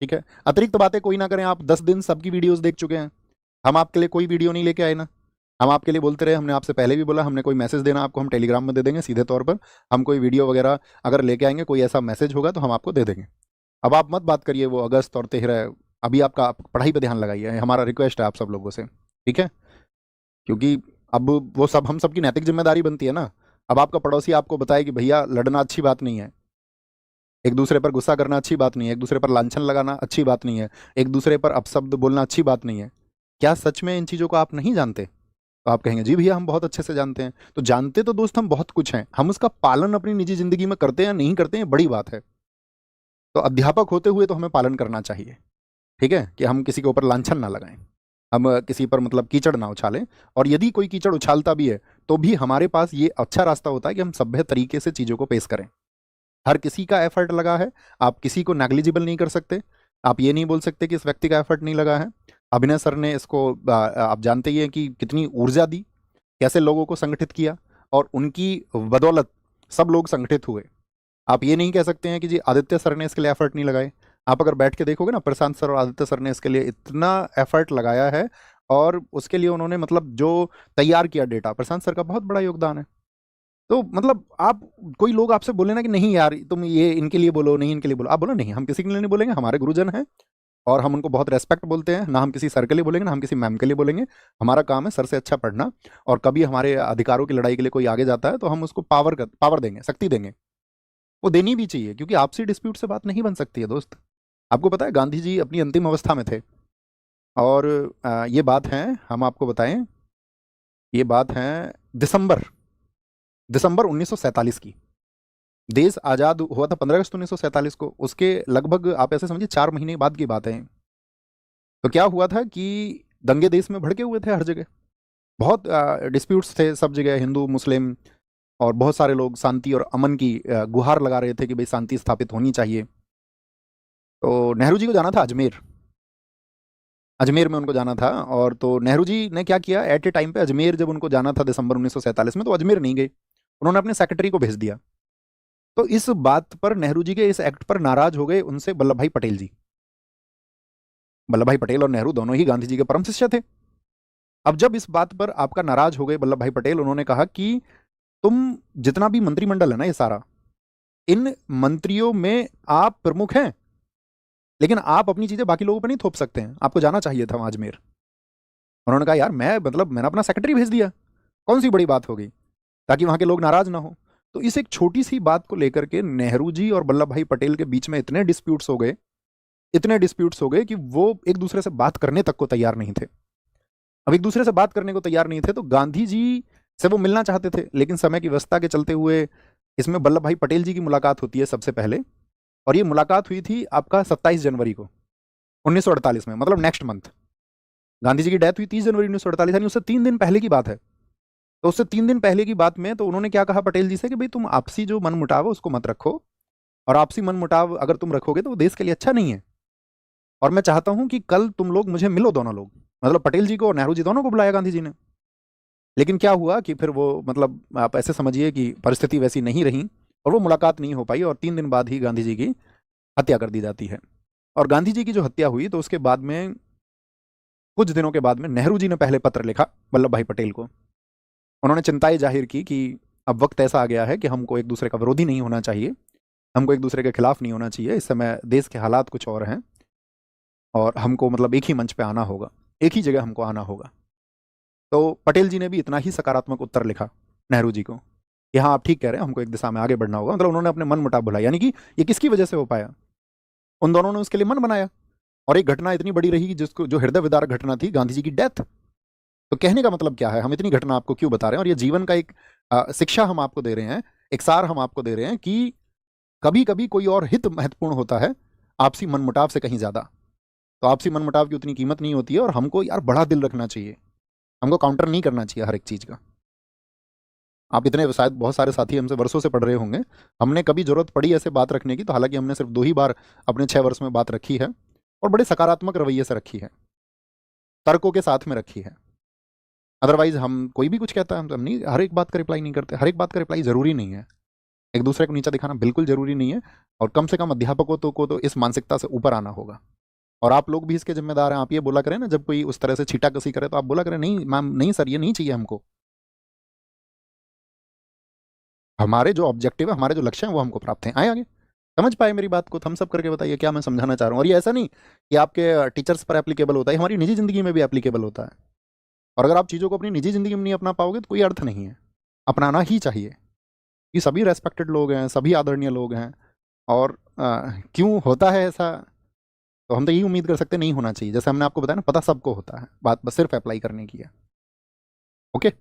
ठीक है, अतिरिक्त बातें कोई ना करें। आप 10 दिन सबकी वीडियोस देख चुके हैं, हम आपके लिए कोई वीडियो नहीं लेके आए ना। हम आपके लिए बोलते रहे, हमने आपसे पहले भी बोला, हमने कोई मैसेज देना आपको हम टेलीग्राम में दे देंगे सीधे तौर पर। हम कोई वीडियो वगैरह अगर लेके आएंगे, कोई ऐसा मैसेज होगा तो हम आपको दे देंगे। अब आप मत बात करिए वो अगस्त और 13, अभी आपका आप पढ़ाई पे ध्यान लगाइए, हमारा रिक्वेस्ट है आप सब लोगों से, ठीक है। क्योंकि अब वो सब हम सबकी नैतिक जिम्मेदारी बनती है ना। अब आपका पड़ोसी आपको बताए कि भैया लड़ना अच्छी बात नहीं है, एक दूसरे पर गुस्सा करना अच्छी बात नहीं है, एक दूसरे पर लांछन लगाना अच्छी बात नहीं है, एक दूसरे पर अपशब्द बोलना अच्छी बात नहीं है। क्या सच में इन चीज़ों को आप नहीं जानते? तो आप कहेंगे जी भैया हम बहुत अच्छे से जानते हैं। तो जानते तो दोस्त हम बहुत कुछ हैं, हम उसका पालन अपनी निजी जिंदगी में करते हैं या नहीं करते हैं बड़ी बात है। तो अध्यापक होते हुए तो हमें पालन करना चाहिए, ठीक है, कि हम किसी के ऊपर लांछन ना लगाएं, हम किसी पर मतलब कीचड़ ना उछालें। और यदि कोई कीचड़ उछालता भी है तो भी हमारे पास ये अच्छा रास्ता होता है कि हम सभ्य तरीके से चीज़ों को पेश करें। हर किसी का एफर्ट लगा है, आप किसी को नेग्लिजिबल नहीं कर सकते। आप ये नहीं बोल सकते कि इस व्यक्ति का एफर्ट नहीं लगा है। अभिनय सर ने इसको आप जानते ही हैं कि कितनी ऊर्जा दी, कैसे लोगों को संगठित किया, और उनकी बदौलत सब लोग संगठित हुए। आप ये नहीं कह सकते हैं कि जी आदित्य सर ने इसके लिए एफर्ट नहीं लगाए। आप अगर बैठ के देखोगे ना, प्रशांत सर और आदित्य सर ने इसके लिए इतना एफर्ट लगाया है, और उसके लिए उन्होंने मतलब जो तैयार किया डेटा, प्रशांत सर का बहुत बड़ा योगदान है। तो मतलब आप, कोई लोग आपसे बोले ना कि नहीं यार तुम ये इनके लिए बोलो, नहीं इनके लिए बोलो, आप बोलो नहीं हम किसी के लिए नहीं बोलेंगे, हमारे गुरुजन हैं और हम उनको बहुत रेस्पेक्ट बोलते हैं। ना हम किसी सर के लिए बोलेंगे, ना हम किसी मैम के लिए बोलेंगे। हमारा काम है सर से अच्छा पढ़ना, और कभी हमारे अधिकारों की लड़ाई के लिए कोई आगे जाता है तो हम उसको पावर देंगे, शक्ति देंगे। वो देनी भी चाहिए, क्योंकि आपसी डिस्प्यूट से बात नहीं बन सकती है दोस्त। आपको पता है गांधी जी अपनी अंतिम अवस्था में थे, और ये बात है, हम आपको बताएं, ये बात है दिसंबर दिसंबर 1947 की। देश आज़ाद हुआ था 15 अगस्त 1947 को, उसके लगभग आप ऐसे समझिए 4 महीने बाद की बात है। तो क्या हुआ था कि दंगे देश में भड़के हुए थे हर जगह, बहुत डिस्प्यूट्स थे सब जगह, हिंदू मुस्लिम, और बहुत सारे लोग शांति और अमन की गुहार लगा रहे थे कि भाई शांति स्थापित होनी चाहिए। तो नेहरू जी को जाना था अजमेर, अजमेर में उनको जाना था। और तो नेहरू जी ने क्या किया, एट ए टाइम पे अजमेर जब उनको जाना था दिसंबर 1947 में, तो अजमेर नहीं गए, उन्होंने अपने सेक्रेटरी को भेज दिया। तो इस बात पर नेहरू जी के इस एक्ट पर नाराज हो गए उनसे वल्लभ भाई पटेल जी। वल्लभ भाई पटेल और नेहरू दोनों ही गांधी जी के परम शिष्य थे। अब जब इस बात पर आपका नाराज हो गए वल्लभ भाई पटेल, उन्होंने कहा कि तुम जितना भी मंत्रिमंडल है ना ये सारा, इन मंत्रियों में आप प्रमुख हैं, लेकिन आप अपनी चीजें बाकी लोगों पर नहीं थोप सकते हैं, आपको जाना चाहिए था वहां अजमेर। उन्होंने कहा यार मैं मतलब मैंने अपना सेक्रेटरी भेज दिया, कौन सी बड़ी बात हो गई, ताकि वहां के लोग नाराज ना हो। तो इस एक छोटी सी बात को लेकर के नेहरू जी और वल्लभ भाई पटेल के बीच में इतने डिस्प्यूट्स हो गए, इतने डिस्प्यूट्स हो गए कि वो एक दूसरे से बात करने तक को तैयार नहीं थे। अब एक दूसरे से बात करने को तैयार नहीं थे, तो गांधी जी से वो मिलना चाहते थे, लेकिन समय की व्यवस्था के चलते हुए इसमें वल्लभ भाई पटेल जी की मुलाकात होती है सबसे पहले। और ये मुलाकात हुई थी आपका 27 जनवरी को 1948 में, मतलब नेक्स्ट मंथ। गांधी जी की डेथ हुई 30 जनवरी 1948, यानी उससे 3 दिन पहले की बात है। तो उससे 3 दिन पहले की बात में तो उन्होंने क्या कहा पटेल जी से कि भाई तुम आपसी जो मन मुटाव है उसको मत रखो, और आपसी मन मुटाव अगर तुम रखोगे तो वो देश के लिए अच्छा नहीं है। और मैं चाहता हूं कि कल तुम लोग मुझे मिलो, दोनों लोग, मतलब पटेल जी को और नेहरू जी दोनों को बुलाया गांधी जी ने। लेकिन क्या हुआ कि फिर वो मतलब आप ऐसे समझिए कि परिस्थिति वैसी नहीं रही, और वो मुलाकात नहीं हो पाई, और 3 दिन बाद ही गांधी जी की हत्या कर दी जाती है। और गांधी जी की जो हत्या हुई तो उसके बाद में कुछ दिनों के बाद में नेहरू जी ने पहले पत्र लिखा वल्लभ भाई पटेल को। उन्होंने चिंताएं जाहिर की कि अब वक्त ऐसा आ गया है कि हमको एक दूसरे का विरोधी नहीं होना चाहिए, हमको एक दूसरे के खिलाफ नहीं होना चाहिए, इस समय देश के हालात कुछ और हैं, और हमको मतलब एक ही मंच पे आना होगा, एक ही जगह हमको आना होगा। तो पटेल जी ने भी इतना ही सकारात्मक उत्तर लिखा नेहरू जी को कि हाँ आप ठीक कह रहे हैं, हमको एक दिशा में आगे बढ़ना होगा। मतलब उन्होंने अपने मन मुटाव भुलाया, यानी कि ये किसकी वजह से हो पाया, उन दोनों ने उसके लिए मन बनाया। और एक घटना इतनी बड़ी रही जिसको, जो हृदय विदारक घटना थी, गांधी जी की डेथ। तो कहने का मतलब क्या है, हम इतनी घटना आपको क्यों बता रहे हैं, और ये जीवन का एक शिक्षा हम आपको दे रहे हैं, एक सार हम आपको दे रहे हैं कि कभी कभी कोई और हित महत्वपूर्ण होता है आपसी मनमुटाव से कहीं ज्यादा। तो आपसी मनमुटाव की उतनी कीमत नहीं होती है, और हमको यार बड़ा दिल रखना चाहिए, हमको काउंटर नहीं करना चाहिए हर एक चीज का। आप इतने शायद बहुत सारे साथी हमसे वर्षों से पढ़ रहे होंगे, हमने कभी जरूरत पड़ी ऐसे बात रखने की तो हालांकि हमने सिर्फ 2 ही बार अपने 6 वर्ष में बात रखी है, और बड़े सकारात्मक रवैये से रखी है, तर्कों के साथ में रखी है। अदरवाइज हम कोई भी कुछ कहता है हम नहीं, हर एक बात का रिप्लाई नहीं करते, हर एक बात का रिप्लाई जरूरी नहीं है। एक दूसरे को नीचा दिखाना बिल्कुल जरूरी नहीं है, और कम से कम अध्यापकों को तो इस मानसिकता से ऊपर आना होगा। और आप लोग भी इसके जिम्मेदार हैं। आप ये बोला करें ना, जब कोई उस तरह से छीटाकसी करे तो आप बोला करें, नहीं मैम, नहीं सर, ये नहीं चाहिए हमको। हमारे जो ऑब्जेक्टिव है, हमारे जो लक्ष्य हैं, वो हमको प्राप्त हैं। आए आगे, समझ पाए मेरी बात को? थम्स अप करके बताइए क्या मैं समझाना चाह रहा हूँ। और ये ऐसा नहीं कि आपके टीचर्स पर एप्लीकेबल होता है, हमारी निजी जिंदगी में भी एप्लीकेबल होता है। और अगर आप चीज़ों को अपनी निजी जिंदगी में नहीं अपना पाओगे तो कोई अर्थ नहीं है। अपनाना ही चाहिए। ये सभी रेस्पेक्टेड लोग हैं, सभी आदरणीय लोग हैं। और क्यों होता है ऐसा, तो हम तो यही उम्मीद कर सकते हैं नहीं होना चाहिए। जैसे हमने आपको बताया ना, पता सबको होता है, बात बस सिर्फ अप्लाई करने की है। ओके।